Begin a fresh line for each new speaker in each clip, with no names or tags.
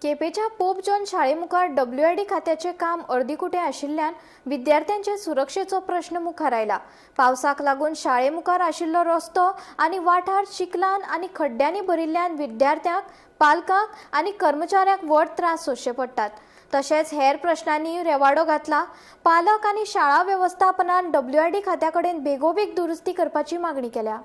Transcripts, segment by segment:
केपेच्या pope John शाळेमुखार WID खात्याचे काम अर्दीकुटे आशिल्ल्यान विद्यार्थ्यांचे सुरक्षेचो प्रश्न मुखार आयला। पावसाक लागून शाळेमुखार आशिल्लो रस्तो आनी वाठार चिखलान आनी खड्ड्यांनी भरिल्ल्यान विद्यार्थ्यांक, पालकांक आनी कर्मचाऱ्यांक व्हड त्रास सोंसचे पडटात। तशेंच हेर प्रश्नांनी रेवाडो घातला। पालक आनी शाळा वेवस्थापनान WID खात्या कडेन बेगोबेग दुरुस्ती करपाची मागणी केल्या।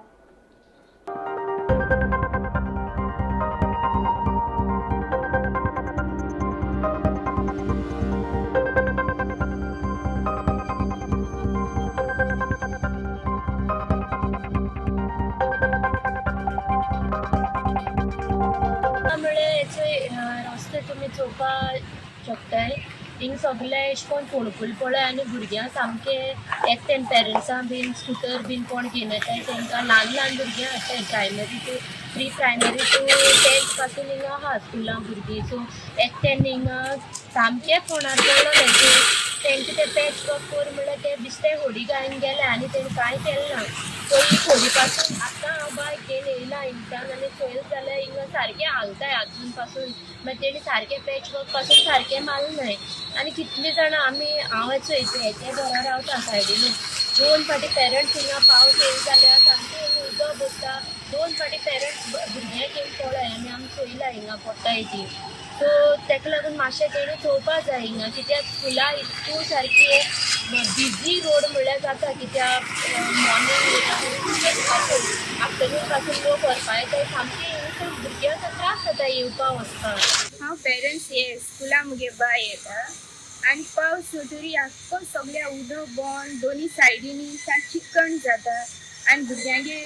रस्ते तुमी चोवपाक शकताय। हिंग सगळे अशें करून फोणकूल पळय आनी भुरग्यां सामकें एकट्यान पेरंट्सां बीन स्कुटर बीन कोण घेवन येताय तांकां ल्हान ल्हान भुरग्यां हाडटाय primary to pre primary to 10th पासून हिंगा आहा स्कुलां भुरगीं। सो एकट्यान हिंगा सामकें फोंडार पडलें तेंकां तें पॅच वर्क कर म्हणल्यार ते बिस्ते होडी घालून गेले आनी तेणें कांय केलें ना। सो ही होडी पासून आतां हांव बायक घेवन येयला हिंगच्यान आनी चोयल जाल्यार हिंगा सारकें हालताय आजून पासून। मागीर तेणी सारकें पॅच वर्क पासून सारकें मारनाय आनी कितलीं जाणां हांव हेच्या घरा रावता सायडीन। 2 फावटी पेरंट्स हिंगा पावस येयले जाल्यार सामकें हिंगा उदक भरता। 2 फावटी पेरंट्स भुरग्यांक घेवन पळय आनी आमी चोयला हिंगा पडटाय ती। सो तेका लागून मातशें तेणी चोवपाक जाय हिंगा, कित्याक स्कुला इतू सारकी बिजी रोड म्हणल्यार जाता, कित्याक मॉर्निंग आफ्टरनून पासून लोक व्हरपा येताय सामकें हिंगा भुरग्यांक त्रास जाता येवपा वचपाक।
हांव पेरंट्स स्कुला मुगे बाय येता आनी पावस तरी आख्खो सगळ्या उदक बंद, दोनी सायडीनी चिकण जाता आनी भुरग्यांगे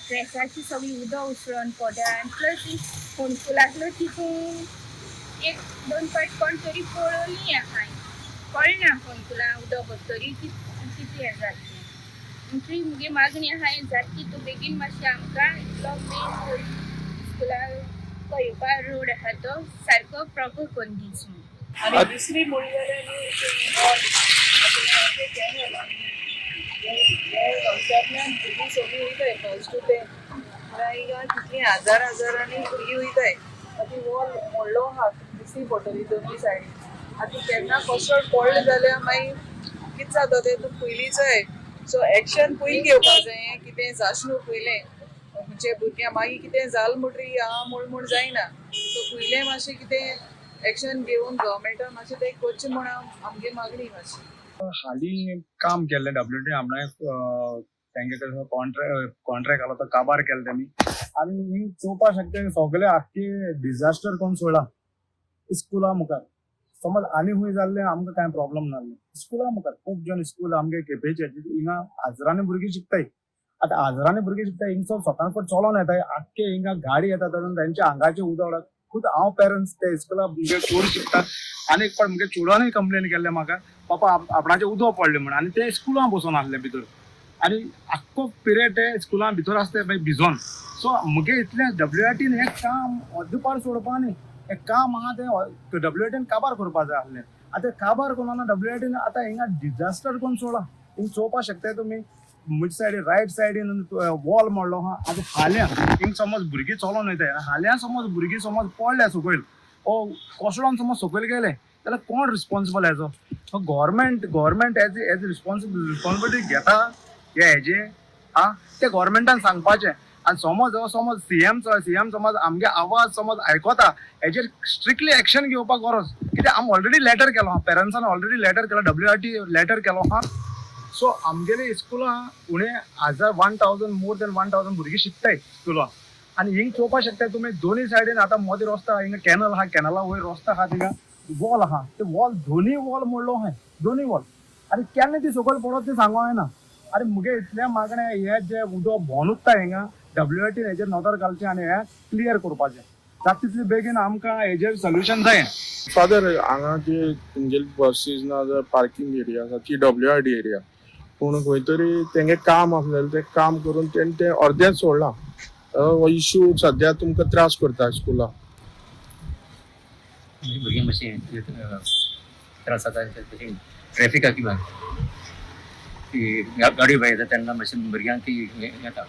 ड्रेसाची सगळी उदक उसळून पडटा। आनी प्लस फोणकुलांतलो तितून 1-2 फावट कोण तरी पळोवली हांवें, कळना फोणकुलां उदक भरतरी कितें हें जातलें। आमची मुगे मागणी आहा जातली तूं बेगीन मातशें आमकां इतलो मेन स्कुला येवपा रोड आहा तो सारको प्रॉपर करून दिवचो।
आणि दुसरी म्हणल्यार भुरगीं सगळीं वयताय फर्स्ट टू 10 म्हळ्यार हिंगा कितलीं हजारांनी भुरगीं वयताय। आतां वॉल व्हडलो आहा दिसती पडटली दोनूय सायडीन। आतां केन्ना कसो पडलें जाल्यार मागीर कितें जाता तें तूं पयलींच जाय। सो एक्शन पयलीं घेवपाक जाय, कितें जाचें पयलें म्हणजे भुरग्यां मागीर कितें जालें म्हणटरी म्हूण जायना। सो पयलें मातशें कितें एक्शन घेवन गव्हर्मेंटान मातशें तें करचें म्हण आमगे मागणी मातशी।
हालीं काम केल्लें WID आपणान तेंगे कॉन्ट्रॅक्ट आला तो काबार केलो तेमी आनी हिंग चोवपाक शकता सगळे आख्खी डिजास्टर कोण सोडला स्कुला मुखार। समज आनी खूंय जाल्लें आमकां कांय प्रॉब्लम नासलें। स्कुला मुखार खूब जण स्कूल आमगे केपेंचे हिंगा हजारांनी भुरगीं शिकताय। आतां हजारांनी भुरगीं शिकताय हिंगसर सकाळ फुडें चलोन येताय, आख्खे हिंगा गाडी येता तातूंत तांच्या आंगाचें उदक उडटा। खुद हांव पेरंट्स ते स्कुला म्हणजे चोर शिकतात आनी एक फावट मुगे चेडवानूय कंप्लेन केल्लें म्हाका, पापा आपणाचें उदक पडलें म्हण, आनी ते स्कुलान बसून आसले भितर आनी आख्खो पिरियड ते स्कुलान भितर आसता मागीर भिजोन। सो मुगे इतलें WIDन हें काम अर्देपार सोडपा न्ही, हें काम आहा तें WIDन काबार करपा जाय आसलें। आतां काबार करूना WIDन आतां हिंगा डिजास्टर कोण सोडला। हिंग चोवपाक शकताय तुमी मुजे सायडीन रायट सायडीन वॉल मोडलो आहा। आतां फाल्यां हिंग समज भुरगीं चलोन वयताय, फाल्यां समज भुरगीं समज पडल्या सकयल ओ कोसळोन समज सकयल गेले जाल्यार कोण रिस्पॉन्सिबल हेजो? गव्हर्मेंट एज रिस्पॉन्सिबिलिटी घेता हेजे ते गव्हर्मेंटान सांगपाचें। आनी समज सीएम समज आमगे आवाज समज आयकोता हेजेर स्ट्रिक्टली एक्शन घेवपाक गरज, कित्याक आमी ऑलरेडी लेटर केलो आहा, पेरंट्सान ऑलरेडी लेटर केलो, WID लेटर केलो आहा। सो आमगेली स्कुलां उणें 1000 मोर दॅन 1000 भुरगीं शिकताय स्कुलां। आनी हिंग चोवपाक शकता तुमी दोनी सायडीन आतां मदीं रस्तो आहा, हिंगा कॅनल आहा, कॅनला वयर रस्तो आहा, थिंगा वॉल आहा, ते वॉल दोनी वॉल मोडलो आहाय, दोनी वॉल। आनी केन्ना ती सकयल पडत ती सांगो येना। आनी मुगे इतलें मागणें हें जें उदक भोंवन उत्ता हिंगा WIDन हेजेर नदर घालचें आनी हें क्लियर करपाचें। जाता तितले बेगीन आमकां हेजेर सोल्युशन जाय।
फादर हांगा जी तुमगेली बसीज ना जाल्यार पार्किंग एरिया आसा ती WID एरिया, पूण खंय तरी तेंगे काम आसलें तें काम करून तेणें तें अर्देंच सोडलां। हो इश्यू सद्या तुमकां त्रास करता स्कुलाक।
भुरगीं मातशें त्रास जाता ट्रॅफिकाक किंवा गाडी भायर येता तेन्ना मातशें भुरग्यांक ती येता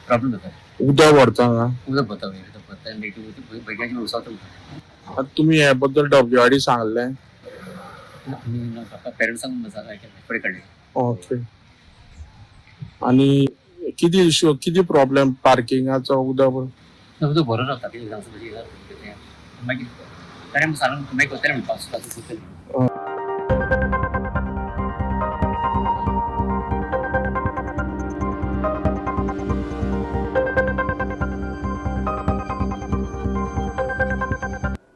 प्रॉब्लेम जाता।
उदक भरता हांगा
उदक भरता भुरग्यांची उसळटा।
आता तुम्ही हे बद्दल WRD सांगले
पेरेंट्सांक फुडें काडले
ओके आणि किती इश्यू किती प्रॉब्लेम पार्किंगाचो उदक
तो बरो रावता कितें मागीर ताणें सांगून मागीर करतलें म्हणपाक